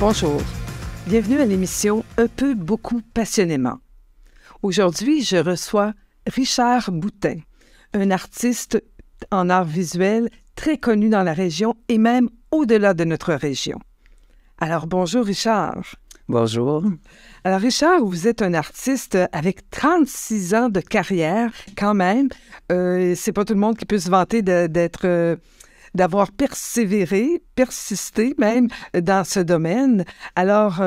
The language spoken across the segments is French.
Bonjour, bienvenue à l'émission Un peu, beaucoup, passionnément. Aujourd'hui, je reçois Richard Boutin, un artiste en art visuel très connu dans la région et même au-delà de notre région. Alors, bonjour Richard. Bonjour. Alors Richard, vous êtes un artiste avec 36 ans de carrière quand même. C'est pas tout le monde qui peut se vanter d'avoir persévéré, persisté même dans ce domaine. Alors,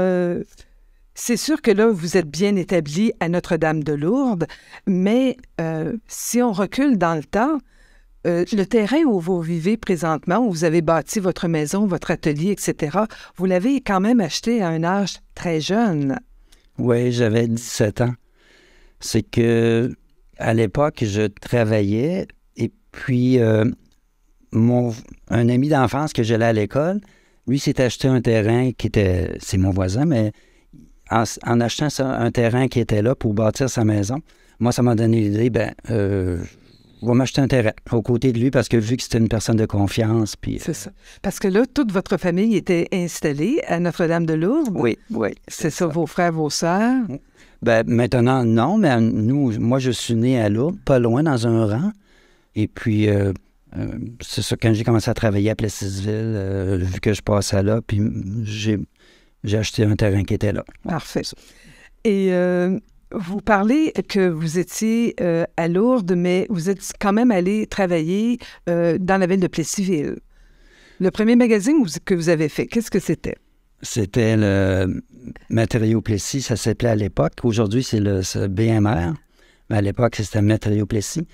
c'est sûr que là, vous êtes bien établi à Notre-Dame-de-Lourdes, mais si on recule dans le temps, le terrain où vous vivez présentement, où vous avez bâti votre maison, votre atelier, etc., vous l'avez quand même acheté à un âge très jeune. Oui, j'avais 17 ans. C'est que à l'époque, je travaillais et puis un ami d'enfance que j'allais à l'école, lui s'est acheté un terrain c'est mon voisin, mais en achetant un terrain qui était là pour bâtir sa maison, moi, ça m'a donné l'idée, je vais m'acheter un terrain aux côtés de lui parce que vu que c'était une personne de confiance. Puis, c'est ça. Parce que là, toute votre famille était installée à Notre-Dame-de-Lourdes. Oui. C'est ça, vos frères, vos sœurs? Maintenant, non, mais moi, je suis né à Lourdes, pas loin, dans un rang. Et puis, c'est ça, quand j'ai commencé à travailler à Plessisville, vu que je passais là, puis j'ai acheté un terrain qui était là. Parfait. Et vous parlez que vous étiez à Lourdes, mais vous êtes quand même allé travailler dans la ville de Plessisville. Le premier magazine que vous avez fait, qu'est-ce que c'était? C'était le Matériaux Plessis, ça s'appelait à l'époque. Aujourd'hui, c'est le BMR. Mais à l'époque, c'était Matériaux Plessis.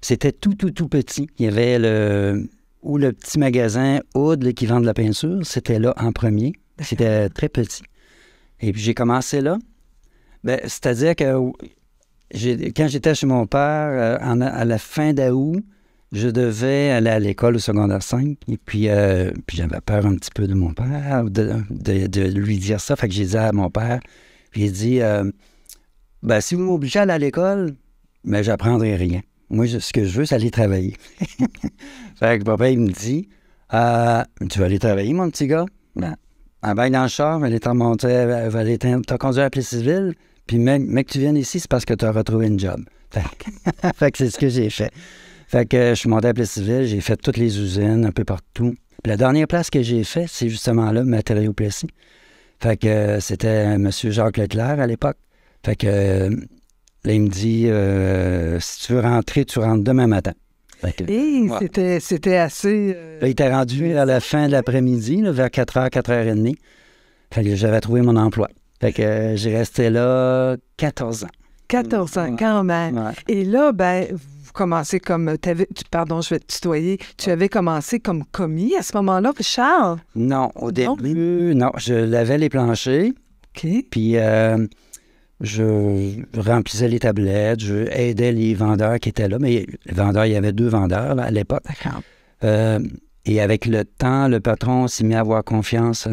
C'était tout petit. Il y avait le petit magasin Aude qui vend de la peinture. C'était là en premier. C'était très petit. Et puis, j'ai commencé là. C'est-à-dire que quand j'étais chez mon père, à la fin d'août, je devais aller à l'école au secondaire 5. Et puis j'avais peur un petit peu de mon père, de lui dire ça. Fait que j'ai dit à mon père, puis il dit, si vous m'obligez à aller à l'école, j'apprendrai rien. Moi, ce que je veux, c'est aller travailler. Fait que papa, il me dit, tu vas aller travailler, mon petit gars? En bail dans le char, elle t'a conduit à Plessisville, puis même que tu viennes ici, c'est parce que tu as retrouvé une job. Fait que c'est ce que j'ai fait. Fait que je suis monté à Plessisville, j'ai fait toutes les usines, un peu partout. Puis la dernière place que j'ai fait, c'est justement là, Matériaux Plessis. Fait que c'était M. Jacques Leclerc à l'époque. Fait que là, il me dit, si tu veux rentrer, tu rentres demain matin. C'était assez... Là, il était rendu à la fin de l'après-midi, là, vers 4h, 4h30. Fait que j'avais trouvé mon emploi. Fait que j'ai resté là 14 ans. 14 ans, quand même. Ouais. Et là, vous commencez comme... Pardon, je vais te tutoyer. Tu avais commencé comme commis à ce moment-là, Richard? Non, au début, non. Je lavais les planchers. OK. Puis... je remplissais les tablettes, je aidais les vendeurs qui étaient là. Mais les vendeurs, il y avait 2 vendeurs là, à l'époque. Et avec le temps, le patron s'est mis à avoir confiance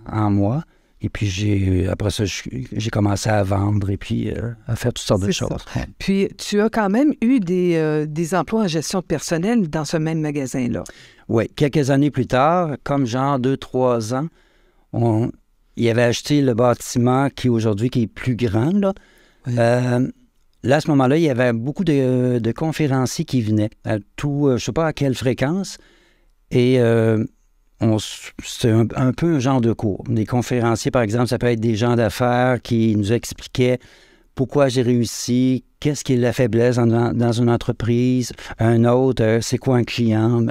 en moi. Et puis, après ça, j'ai commencé à vendre et puis à faire toutes sortes de choses. Ça. Puis, tu as quand même eu des emplois en gestion de personnel dans ce même magasin-là. Oui. Quelques années plus tard, comme genre 2-3 ans, il avait acheté le bâtiment qui aujourd'hui qui est plus grand. Là, oui. Là à ce moment-là, il y avait beaucoup de conférenciers qui venaient. Je ne sais pas à quelle fréquence. Et c'était un peu un genre de cours. Des conférenciers, par exemple, ça peut être des gens d'affaires qui nous expliquaient pourquoi j'ai réussi, qu'est-ce qui est la faiblesse dans une entreprise, un autre, c'est quoi un client.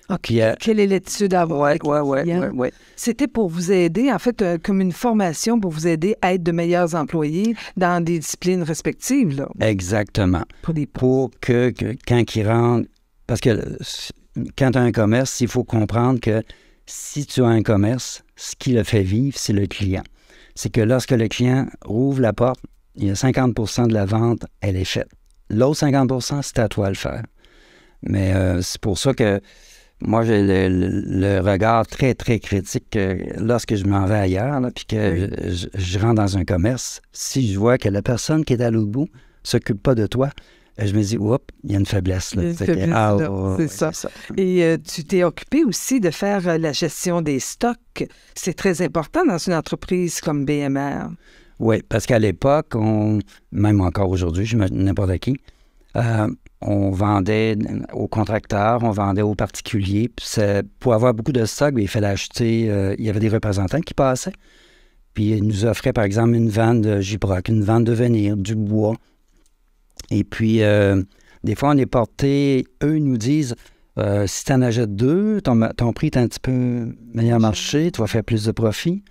OK. Quelle est l'attitude à avoir? Oui. C'était pour vous aider, en fait, comme une formation pour vous aider à être de meilleurs employés dans des disciplines respectives, là. Exactement. Pour que quand ils rentrent... Parce que quand tu as un commerce, il faut comprendre que si tu as un commerce, ce qui le fait vivre, c'est le client. C'est que lorsque le client rouvre la porte, il y a 50 % de la vente, elle est faite. L'autre 50 % c'est à toi de le faire. Mais c'est pour ça que moi, j'ai le regard très, très critique lorsque je m'en vais ailleurs, puis que je rentre dans un commerce. Si je vois que la personne qui est à l'autre bout ne s'occupe pas de toi, je me dis, oups, il y a une faiblesse. Là. C'est ça. Et tu t'es occupé aussi de faire la gestion des stocks. C'est très important dans une entreprise comme BMR. Oui, parce qu'à l'époque, même encore aujourd'hui, n'importe qui, on vendait aux contracteurs, on vendait aux particuliers. Puis pour avoir beaucoup de stock, il fallait acheter, il y avait des représentants qui passaient. Puis ils nous offraient, par exemple, une vanne de gyproc, une vanne de venir, du bois. Et puis, des fois, on est porté, eux nous disent, si tu en achètes 2, ton prix est un petit peu meilleur marché, tu vas faire plus de profit.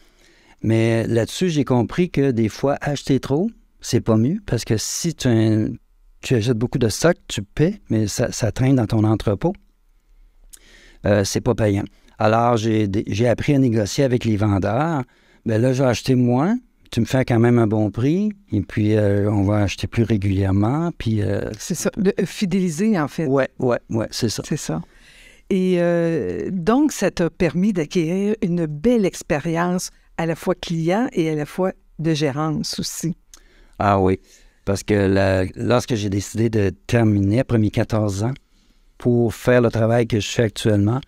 Mais là-dessus, j'ai compris que des fois, acheter trop, c'est pas mieux, parce que si tu achètes beaucoup de stock, tu paies, mais ça traîne dans ton entrepôt. C'est pas payant. Alors, j'ai appris à négocier avec les vendeurs. Bien là, j'ai acheté moins. Tu me fais quand même un bon prix. Et puis, on va acheter plus régulièrement. Puis, c'est ça. De fidéliser, en fait. Oui, c'est ça. C'est ça. Et donc, ça t'a permis d'acquérir une belle expérience à la fois client et à la fois de gérance aussi. Ah oui. Parce que lorsque j'ai décidé de terminer après mes 14 ans pour faire le travail que je fais actuellement,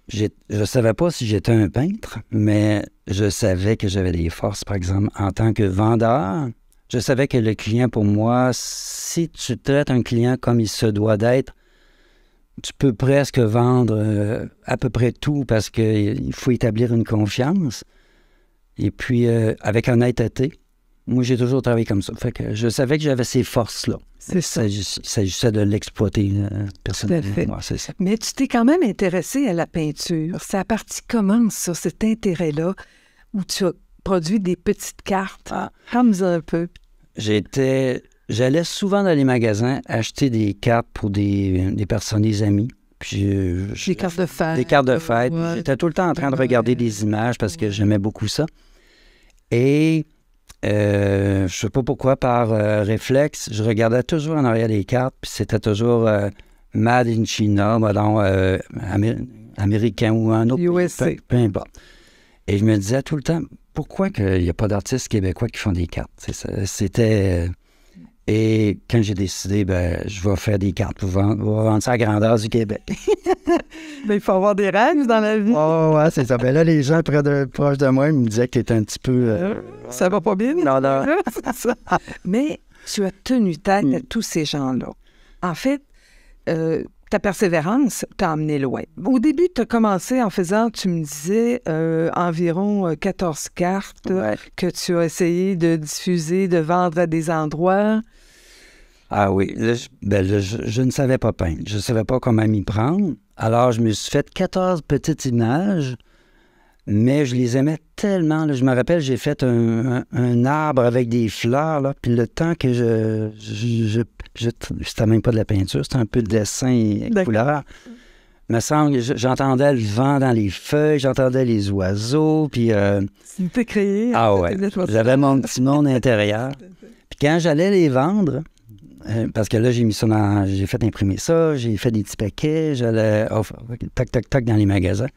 je ne savais pas si j'étais un peintre, mais je savais que j'avais des forces, par exemple, en tant que vendeur. Je savais que le client, pour moi, si tu traites un client comme il se doit d'être, tu peux presque vendre à peu près tout parce qu'il faut établir une confiance. Et puis, avec honnêteté, moi, j'ai toujours travaillé comme ça. Fait que je savais que j'avais ces forces-là. C'est ça. Il s'agissait de l'exploiter personnellement. Tout à fait. Ouais, c'est ça. Mais tu t'es quand même intéressé à la peinture. Ça a parti comment, ça, cet intérêt-là, où tu as produit des petites cartes? Raconte-nous un peu. J'allais souvent dans les magasins acheter des cartes pour des personnes, des amis. Puis, des cartes de fête. Des cartes de fête. Ouais. J'étais tout le temps en train de regarder des images parce que j'aimais beaucoup ça. Et je ne sais pas pourquoi, par réflexe, je regardais toujours en arrière des cartes, puis c'était toujours Made in China, américain ou un autre. USA. Peu importe. Et je me disais tout le temps, pourquoi il n'y a pas d'artistes québécois qui font des cartes? C'était... Et quand j'ai décidé, je vais faire des cartes pour vendre ça à grandeur du Québec. Mais il faut avoir des rêves dans la vie. Oh, ouais, c'est ça. Là, les gens proches de moi, ils me disaient que tu étais un petit peu... Ça va pas bien? Non. C'est ça. Mais tu as tenu tête à tous ces gens-là. En fait, ta persévérance t'a emmené loin. Au début, tu as commencé en faisant, tu me disais, environ 14 cartes que tu as essayé de diffuser, de vendre à des endroits. Ah oui. Je ne savais pas peindre. Je ne savais pas comment m'y prendre. Alors, je me suis fait 14 petites images, mais je les aimais tellement. Là, je me rappelle, j'ai fait un arbre avec des fleurs, là, puis le temps que c'était même pas de la peinture, c'était un peu de dessin et couleur. Il me semble que j'entendais le vent dans les feuilles, j'entendais les oiseaux, puis... C'était créé. Ah ouais, j'avais mon petit monde intérieur. Puis quand j'allais les vendre, parce que là, j'ai fait imprimer ça, j'ai fait des petits paquets, j'allais... tac, dans les magasins.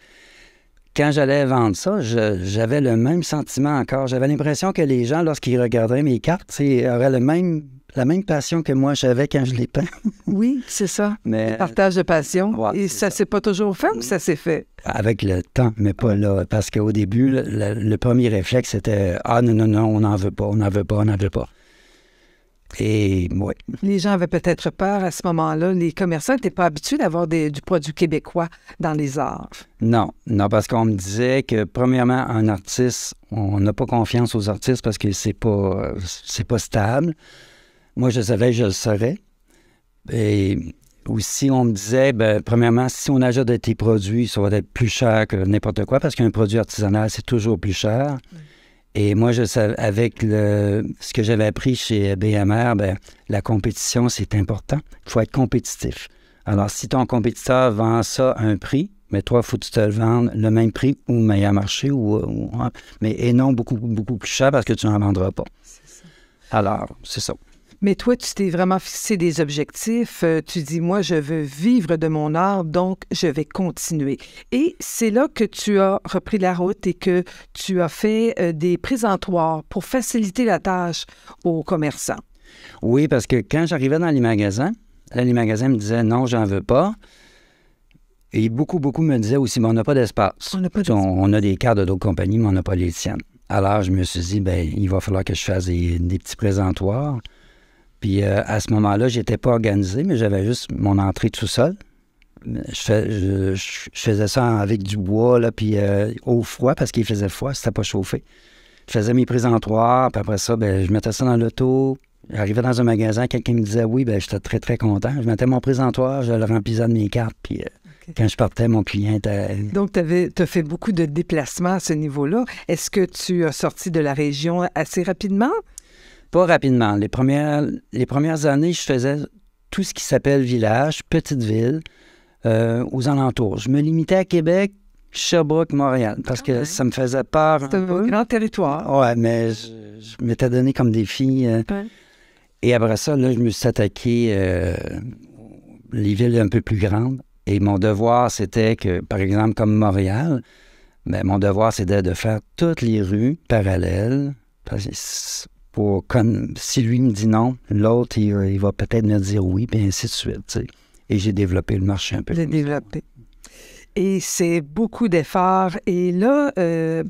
Quand j'allais vendre ça, j'avais le même sentiment encore. J'avais l'impression que les gens, lorsqu'ils regardaient mes cartes, auraient la même passion que moi j'avais quand je les peins. Oui, c'est ça. Mais, partage de passion. Ouais, et ça s'est pas toujours fait ou ça s'est fait? Avec le temps, mais pas là. Parce qu'au début, le premier réflexe, c'était « Ah non, on n'en veut pas. » Et oui. Les gens avaient peut-être peur à ce moment-là. Les commerçants n'étaient pas habitués d'avoir du produit québécois dans les arts. Non, parce qu'on me disait que, premièrement, un artiste, on n'a pas confiance aux artistes parce que c'est pas stable. Moi, je savais que je le saurais. Et aussi, on me disait, premièrement, si on achète de tes produits, ça va être plus cher que n'importe quoi parce qu'un produit artisanal, c'est toujours plus cher. Et moi, je savais, avec ce que j'avais appris chez BMR, la compétition, c'est important. Il faut être compétitif. Alors, si ton compétiteur vend ça à un prix, mais toi, il faut que tu te le vendes le même prix ou meilleur marché, et non beaucoup, beaucoup plus cher parce que tu n'en vendras pas. C'est ça. Alors, c'est ça. Mais toi, tu t'es vraiment fixé des objectifs. Tu dis, moi, je veux vivre de mon art, donc je vais continuer. Et c'est là que tu as repris la route et que tu as fait des présentoirs pour faciliter la tâche aux commerçants. Oui, parce que quand j'arrivais dans les magasins me disaient non, j'en veux pas. Et beaucoup me disaient aussi, mais on n'a pas d'espace. On a des cartes de d'autres compagnies, mais on n'a pas les tiennes. Alors, je me suis dit, bien, il va falloir que je fasse des petits présentoirs. Puis à ce moment-là, je n'étais pas organisé, mais j'avais juste mon entrée tout seul. Je faisais ça avec du bois, là, puis au froid, parce qu'il faisait froid, c'était pas chauffé. Je faisais mes présentoirs, puis après ça, bien, je mettais ça dans l'auto. J'arrivais dans un magasin, quelqu'un me disait oui, bien, j'étais très, très content. Je mettais mon présentoir, je le remplissais de mes cartes, puis quand je partais, mon client était... Donc, tu as fait beaucoup de déplacements à ce niveau-là. Est-ce que tu as sorti de la région assez rapidement? Pas rapidement. Les premières années, je faisais tout ce qui s'appelle village, petite ville, aux alentours. Je me limitais à Québec, Sherbrooke, Montréal, parce que ça me faisait peur. C'est un grand territoire. Oui, mais je m'étais donné comme défi. Et après ça, là, je me suis attaqué les villes un peu plus grandes. Et mon devoir, c'était que, par exemple, comme Montréal, bien, mon devoir, c'était de faire toutes les rues parallèles. Si lui me dit non, l'autre, il va peut-être me dire oui, puis ainsi de suite. T'sais. Et j'ai développé le marché un peu. J'ai développé. Et c'est beaucoup d'efforts. Et là,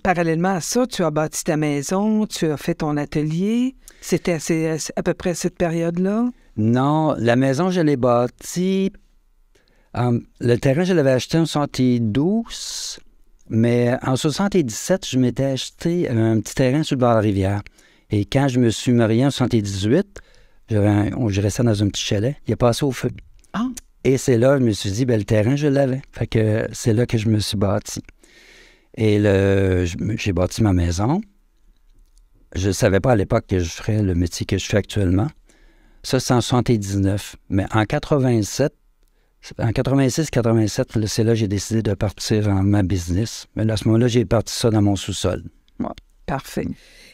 parallèlement à ça, tu as bâti ta maison, tu as fait ton atelier. C'était à peu près cette période-là? Non, la maison, je l'ai bâtie. Le terrain, je l'avais acheté en 72, mais en 77, je m'étais acheté un petit terrain sur le bord de la rivière. Et quand je me suis marié en 78, je restais dans un petit chalet. Il est passé au feu. Ah! Et c'est là, je me suis dit, bien, le terrain, je l'avais. Fait que c'est là que je me suis bâti. Et j'ai bâti ma maison. Je ne savais pas à l'époque que je ferais le métier que je fais actuellement. Ça, c'est en 79. Mais en 86-87, c'est là que j'ai décidé de partir en ma business. Mais à ce moment-là, j'ai parti ça dans mon sous-sol. Ouais. Parfait.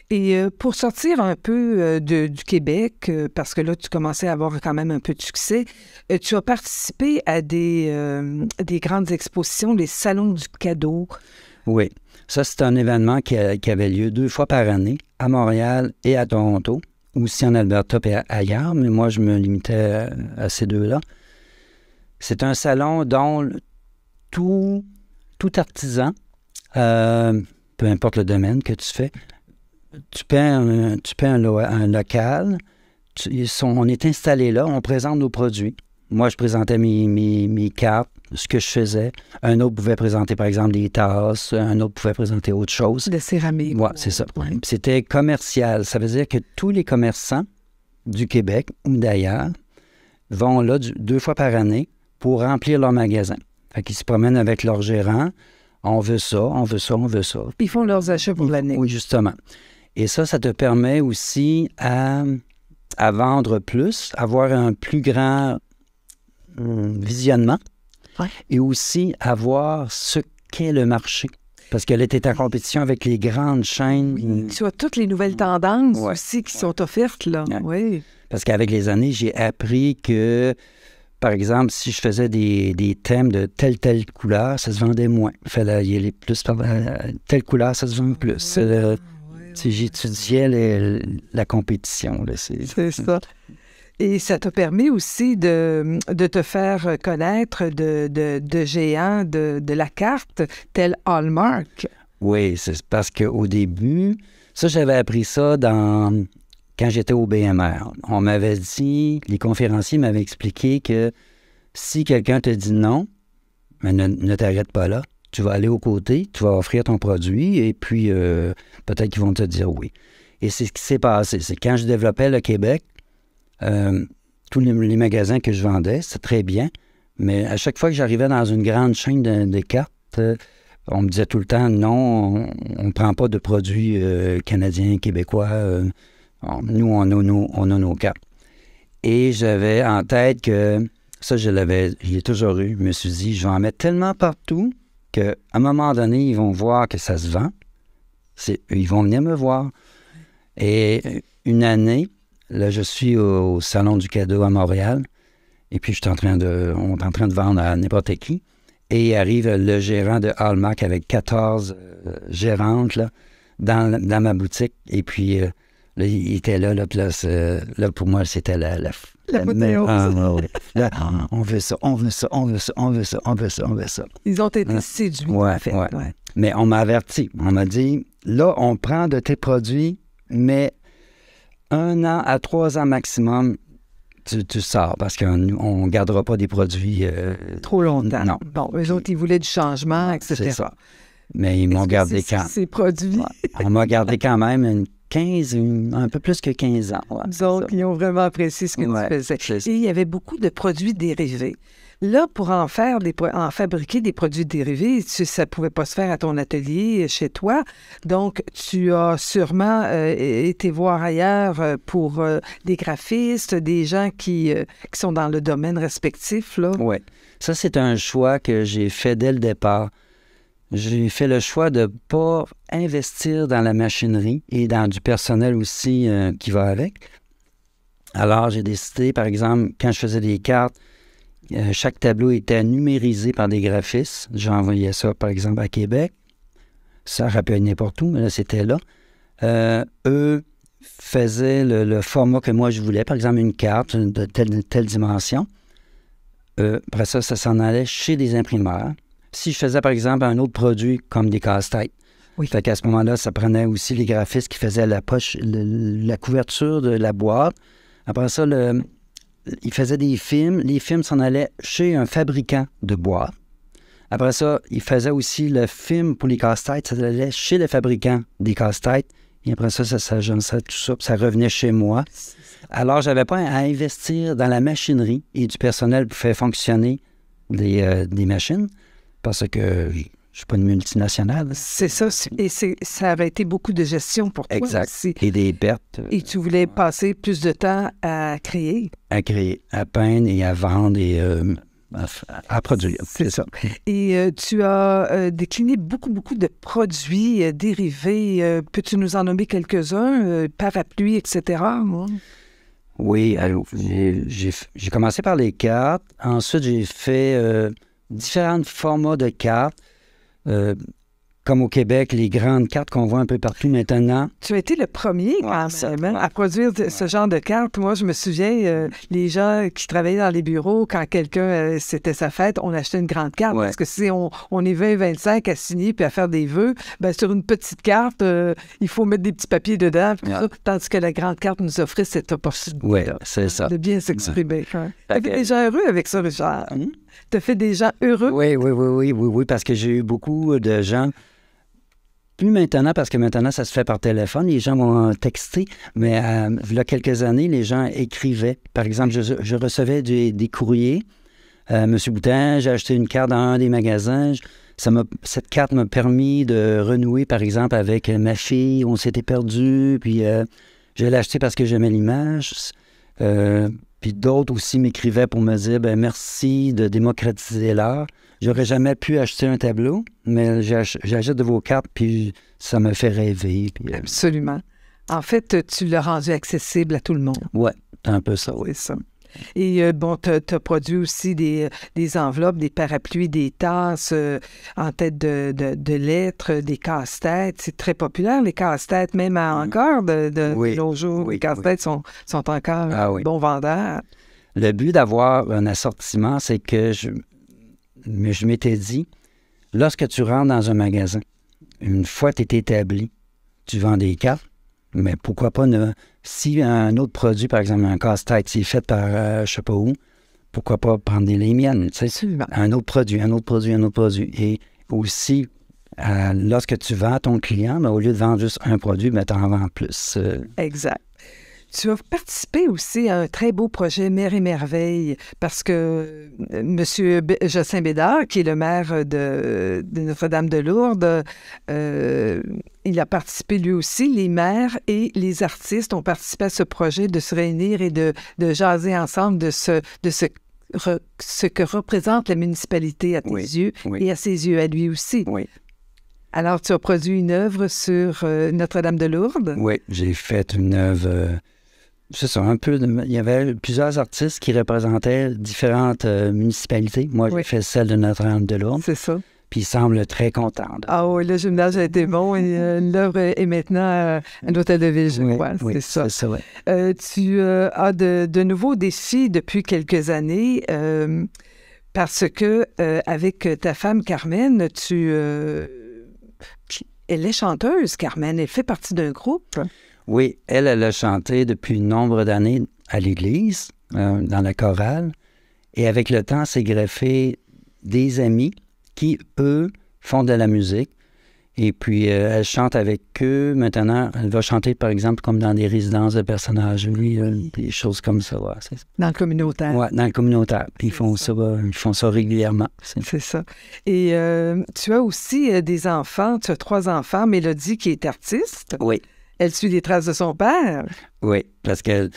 Et pour sortir un peu du Québec, parce que là, tu commençais à avoir quand même un peu de succès, tu as participé à des grandes expositions, les salons du cadeau. Oui. Ça, c'est un événement qui avait lieu 2 fois par année, à Montréal et à Toronto, aussi en Alberta et ailleurs, mais moi, je me limitais à ces deux-là. C'est un salon dont tout artisan, peu importe le domaine que tu fais, tu paies un local, on est installé là, on présente nos produits. Moi, je présentais mes cartes, ce que je faisais. Un autre pouvait présenter, par exemple, des tasses. Un autre pouvait présenter autre chose. De céramique. Oui, c'est ça. Ouais. C'était commercial. Ça veut dire que tous les commerçants du Québec ou d'ailleurs vont là 2 fois par année pour remplir leur magasin. Fait qu'ils se promènent avec leur gérant. On veut ça, on veut ça, on veut ça. Puis ils font leurs achats pour l'année. Oui, justement. Et ça te permet aussi à vendre plus, avoir un plus grand visionnement et aussi avoir ce qu'est le marché. Parce que là, tu es en compétition avec les grandes chaînes. Oui, tu as toutes les nouvelles tendances aussi qui sont offertes, là. Oui. Parce qu'avec les années, j'ai appris que, par exemple, si je faisais des thèmes de telle couleur, ça se vendait moins. Il fallait y aller plus par telle couleur, ça se vend plus. J'étudiais la compétition. Là, c'est ça. Et ça t'a permis aussi de te faire connaître de géants de la carte, tel Hallmark. Oui, c'est parce qu'au début, ça, j'avais appris ça quand j'étais au BMR. On m'avait dit, les conférenciers m'avaient expliqué que si quelqu'un te dit non, mais ne t'arrête pas là. Tu vas aller aux côtés, tu vas offrir ton produit et puis peut-être qu'ils vont te dire oui. Et c'est ce qui s'est passé. C'est quand je développais le Québec, tous les magasins que je vendais, c'était très bien, mais à chaque fois que j'arrivais dans une grande chaîne de cartes, on me disait tout le temps, non, on ne prend pas de produits canadiens, québécois. Nous, on a nos cartes. Et j'avais en tête que, ça, je l'ai toujours eu. Je me suis dit, je vais en mettre tellement partout qu'à un moment donné, ils vont voir que ça se vend. Ils vont venir me voir. Et une année, là, je suis au Salon du cadeau à Montréal. Et puis, on est en train de vendre à n'importe qui. Et arrive le gérant de Hallmark avec 14 gérantes là, dans ma boutique. Et puis, Là, il était là, puis là, pour moi, c'était la Apothéose. Là, on veut ça, on veut ça, on veut ça, on veut ça, on veut ça, on veut ça. Ils ont été séduits, Ouais, en fait. ouais. Ouais. Mais on m'a averti. On m'a dit, là, on prend de tes produits, mais 1 an à 3 ans maximum, tu sors, parce qu'on ne gardera pas des produits... Trop longtemps. Non. Bon, eux autres, ils voulaient du changement, etc. C'est ça. Mais ils m'ont gardé quand... Ces produits, On m'a gardé quand même un peu plus que 15 ans. Ouais, nous autres, ils ont vraiment apprécié ce que tu faisais. Et il y avait beaucoup de produits dérivés. Là, pour en fabriquer des produits dérivés, ça ne pouvait pas se faire à ton atelier, chez toi. Donc, tu as sûrement été voir ailleurs pour des graphistes, des gens qui sont dans le domaine respectif, là. Oui. Ça, c'est un choix que j'ai fait dès le départ. J'ai fait le choix de ne pas investir dans la machinerie et dans du personnel aussi qui va avec. Alors, j'ai décidé, par exemple, quand je faisais des cartes, chaque tableau était numérisé par des graphistes. J'envoyais ça, par exemple, à Québec. Ça aurait pu être n'importe où, mais là, c'était là. Eux faisaient le format que moi, je voulais. Par exemple, une carte de telle dimension. Après ça s'en allait chez des imprimeurs. Si je faisais, par exemple, un autre produit comme des casse-têtes, fait qu'à ce moment-là, ça prenait aussi les graphistes qui faisaient la poche, la couverture de la boîte. Après ça, ils faisaient des films. Les films s'en allaient chez un fabricant de boîtes. Après ça, ils faisaient aussi le film pour les casse-têtes. Ça allait chez le fabricant des casse-têtes. Et après ça s'agençait tout ça, puis ça revenait chez moi. Alors, je n'avais pas à investir dans la machinerie et du personnel pour faire fonctionner des machines, parce que je ne suis pas une multinationale. C'est ça. Et ça avait été beaucoup de gestion pour toi aussi. Et des pertes. Et tu voulais passer plus de temps à créer. À créer, à peindre et à vendre et à produire. C'est ça. Et tu as décliné beaucoup de produits dérivés. Peux-tu nous en nommer quelques-uns? Parapluies, etc. Oui, alors, j'ai commencé par les cartes. Ensuite, j'ai fait différents formats de cartes. Comme au Québec, les grandes cartes qu'on voit un peu partout maintenant. Tu as été le premier, quand même, à produire ce genre de cartes. Moi, je me souviens, les gens qui travaillaient dans les bureaux, quand quelqu'un, c'était sa fête, on achetait une grande carte. Parce que si on est 20-25 à signer puis à faire des vœux, bien, sur une petite carte, il faut mettre des petits papiers dedans. Tandis que la grande carte nous offrait cette opportunité. Oui, c'est ça. De bien s'exprimer. Tu as fait des gens heureux avec ça, Richard. Tu as fait des gens heureux? Oui, parce que j'ai eu beaucoup de gens. Plus maintenant, parce que maintenant, ça se fait par téléphone. Les gens vont texter. Mais il y a quelques années, les gens écrivaient. Par exemple, je recevais des courriers. Monsieur Boutin, j'ai acheté une carte dans un des magasins. Cette carte m'a permis de renouer, par exemple, avec ma fille. On s'était perdu. Puis je l'ai acheté parce que j'aimais l'image. Puis d'autres aussi m'écrivaient pour me dire merci de démocratiser l'art. J'aurais jamais pu acheter un tableau, mais j'achète de vos cartes, puis ça me fait rêver. Puis, Absolument. En fait, tu l'as rendu accessible à tout le monde. Oui, c'est un peu ça. Oui, ça. Et tu as produit aussi des enveloppes, des parapluies, des tasses en tête de lettres, des casse-têtes. C'est très populaire, les casse-têtes, même encore de nos jours. Les casse-têtes sont encore bons vendeurs. Le but d'avoir un assortiment, c'est que je m'étais dit, lorsque tu rentres dans un magasin, une fois que tu es établi, tu vends des cartes, mais pourquoi pas si un autre produit, par exemple un casse-tête, c'est fait par je ne sais pas où, pourquoi pas prendre les miennes, tu sais, un autre produit. Et aussi, lorsque tu vends à ton client, au lieu de vendre juste un produit, tu en vends plus. Exact. Tu as participé aussi à un très beau projet Mère et Merveille parce que M. Jocelyn Bédard, qui est le maire de Notre-Dame-de-Lourdes, il a participé lui aussi. Les maires et les artistes ont participé à ce projet de se réunir et de jaser ensemble de ce que représente la municipalité à tes yeux et à ses yeux à lui aussi. Oui. Alors, tu as produit une œuvre sur Notre-Dame-de-Lourdes? Oui, j'ai fait une œuvre... c'est ça, un peu. Il y avait plusieurs artistes qui représentaient différentes municipalités. Moi, j'ai fait celle de Notre-Dame-de-Lourdes. C'est ça. puis il semble très content. Ah oui, le gymnase a été bon et l'œuvre est maintenant un hôtel de ville, je crois. Oui, c'est ça. C'est ça, oui. Tu as de nouveaux défis depuis quelques années parce que avec ta femme Carmen, elle est chanteuse, Carmen. Elle fait partie d'un groupe. Oui, elle a chanté depuis nombre d'années à l'église, dans la chorale. Et avec le temps, s'est greffé des amis qui, eux, font de la musique. Et puis, elle chante avec eux. Maintenant, elle va chanter, par exemple, comme dans des résidences de personnes âgées, des choses comme ça. Ouais, dans le communautaire. Oui, dans le communautaire. Puis ils font ça régulièrement. C'est ça. Et tu as aussi des enfants. Tu as 3 enfants. Mélodie, qui est artiste. Oui. Elle suit les traces de son père. Oui, parce qu'elle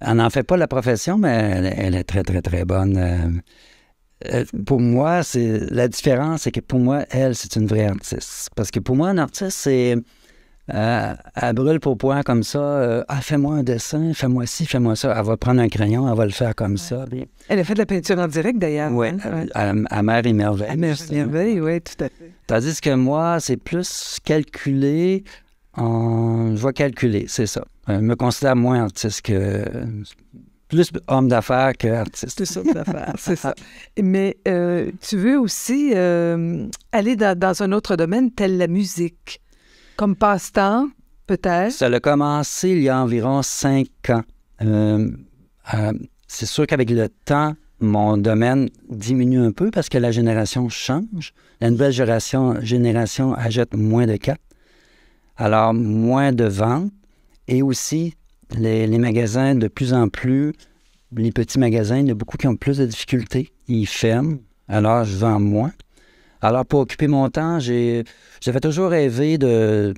n'en fait pas la profession, mais elle est très, très, très bonne. Pour moi, la différence, c'est que pour moi, elle, c'est une vraie artiste. Parce que pour moi, un artiste, c'est... elle brûle pour point comme ça. Fais-moi un dessin, fais-moi ci, fais-moi ça. Elle va prendre un crayon, elle va le faire comme ça. Puis... Elle a fait de la peinture en direct, d'ailleurs. Oui, à Mère et Merveille. À Mère et Merveille, oui, tout à fait. Tandis que moi, c'est plus calculé. Je vais calculer, c'est ça. Je me considère moins artiste que... Plus homme d'affaires qu'artiste. Plus homme d'affaires, c'est ça. Mais tu veux aussi aller dans un autre domaine, tel la musique. Comme passe-temps, peut-être? Ça a commencé il y a environ 5 ans. C'est sûr qu'avec le temps, mon domaine diminue un peu parce que la génération change. La nouvelle génération achète moins de cartes. Alors, moins de ventes. Et aussi, les magasins, de plus en plus, les petits magasins, il y a beaucoup qui ont plus de difficultés. Ils ferment. Alors, je vends moins. Alors, pour occuper mon temps, j'avais toujours rêvé de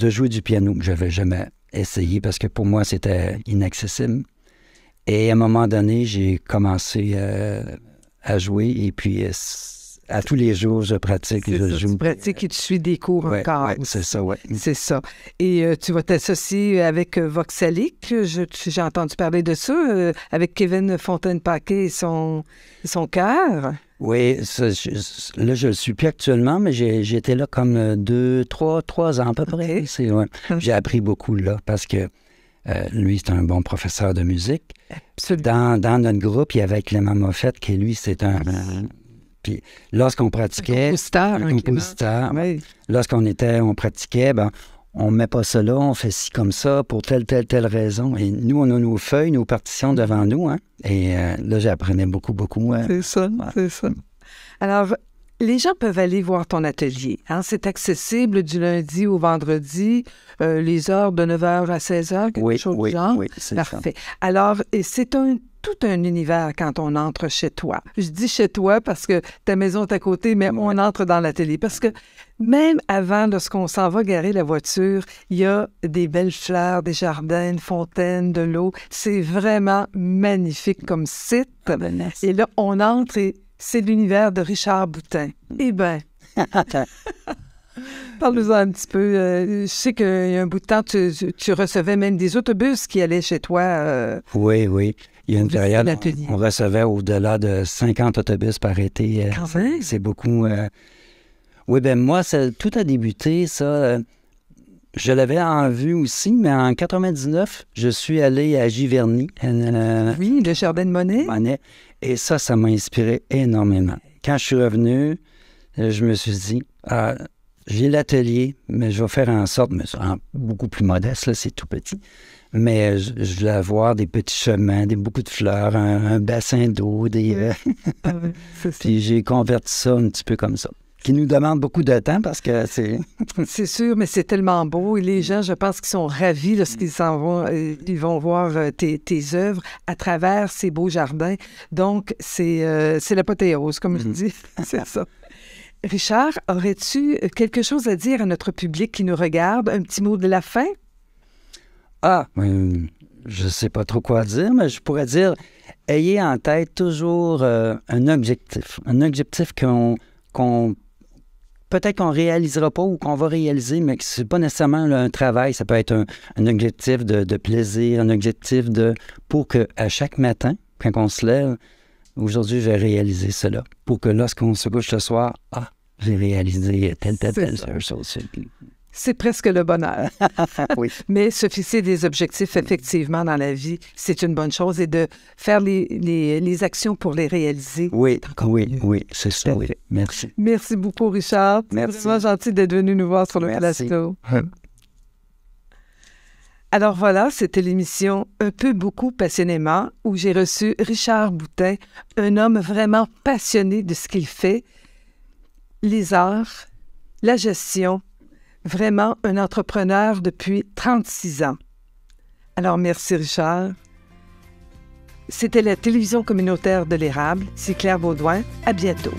jouer du piano. Je n'avais jamais essayé parce que pour moi, c'était inaccessible. Et à un moment donné, j'ai commencé à jouer et puis à tous les jours, je pratique. Je joue. Tu pratiques et tu suis des cours encore. Oui, c'est ça, oui. C'est ça. Et tu vas t'associer avec Voxalic. J'ai entendu parler de ça, avec Kevin Fontaine-Paquet et son chœur. Oui, là, je le suis plus actuellement, mais j'étais là comme 3 ans à peu près. Okay. J'ai appris beaucoup là parce que lui, c'est un bon professeur de musique. Absolument. Dans notre groupe, il y avait Clément Moffett, qui lui, c'est un... Puis lorsqu'on pratiquait... Un compositeur. Oui. On pratiquait, on ne met pas ça là, on fait ci comme ça pour telle raison. Et nous, on a nos feuilles, nos partitions devant nous. Hein? Et là, j'apprenais beaucoup. C'est ça, c'est ça. Alors, les gens peuvent aller voir ton atelier. Hein? C'est accessible du lundi au vendredi, les heures de 9h à 16h, quelque chose du genre. Oui, c'est parfait. Ça. Alors, c'est tout un univers quand on entre chez toi. Je dis chez toi parce que ta maison est à côté, mais on entre dans l'atelier. Parce que même avant, lorsqu'on s'en va garer la voiture, il y a des belles fleurs, des jardins, une fontaine, de l'eau. C'est vraiment magnifique comme site. Et là, on entre et c'est l'univers de Richard Boutin. Eh bien, parle-nous-en un petit peu. Je sais qu'il y a un bout de temps, tu recevais même des autobus qui allaient chez toi. Oui. Il y a une période, on recevait au-delà de 50 autobus par été. Quand même? C'est beaucoup. Oui, moi, tout a débuté, ça. Je l'avais en vue aussi, mais en 99, je suis allé à Giverny. Oui, le jardin de Monet. Et ça m'a inspiré énormément. Quand je suis revenu, je me suis dit, j'ai l'atelier, mais je vais faire en sorte, mais beaucoup plus modeste, là, c'est tout petit. Mais je voulais avoir des petits chemins, beaucoup de fleurs, un bassin d'eau, Puis j'ai converti ça un petit peu comme ça. Qui nous demande beaucoup de temps parce que c'est... C'est sûr, mais c'est tellement beau. Et les gens, je pense qu'ils sont ravis lorsqu'ils s'en vont. Ils vont voir tes œuvres à travers ces beaux jardins. Donc, c'est l'apothéose, comme je dis. C'est ça. Richard, aurais-tu quelque chose à dire à notre public qui nous regarde? Un petit mot de la fin? Je ne sais pas trop quoi dire, mais je pourrais dire, ayez en tête toujours un objectif. Un objectif peut-être qu'on ne réalisera pas ou qu'on va réaliser, mais que ce n'est pas nécessairement un travail. Ça peut être un objectif de plaisir, un objectif pour qu'à chaque matin, quand on se lève, Aujourd'hui, j'ai réalisé cela. Pour que lorsqu'on se couche le soir, j'ai réalisé telle chose. C'est presque le bonheur. Oui. Mais se fixer des objectifs, effectivement, dans la vie, c'est une bonne chose. Et de faire les actions pour les réaliser, Oui, c'est encore mieux. c'est ça, oui. Merci. Merci beaucoup, Richard. Merci. C'est vraiment gentil d'être venu nous voir sur le Merci. plateau. Alors voilà, c'était l'émission Un peu, beaucoup, passionnément, où j'ai reçu Richard Boutin, un homme vraiment passionné de ce qu'il fait, les arts, la gestion, vraiment un entrepreneur depuis 36 ans. Alors merci Richard. C'était la télévision communautaire de l'Érable. C'est Claire Baudouin. À bientôt.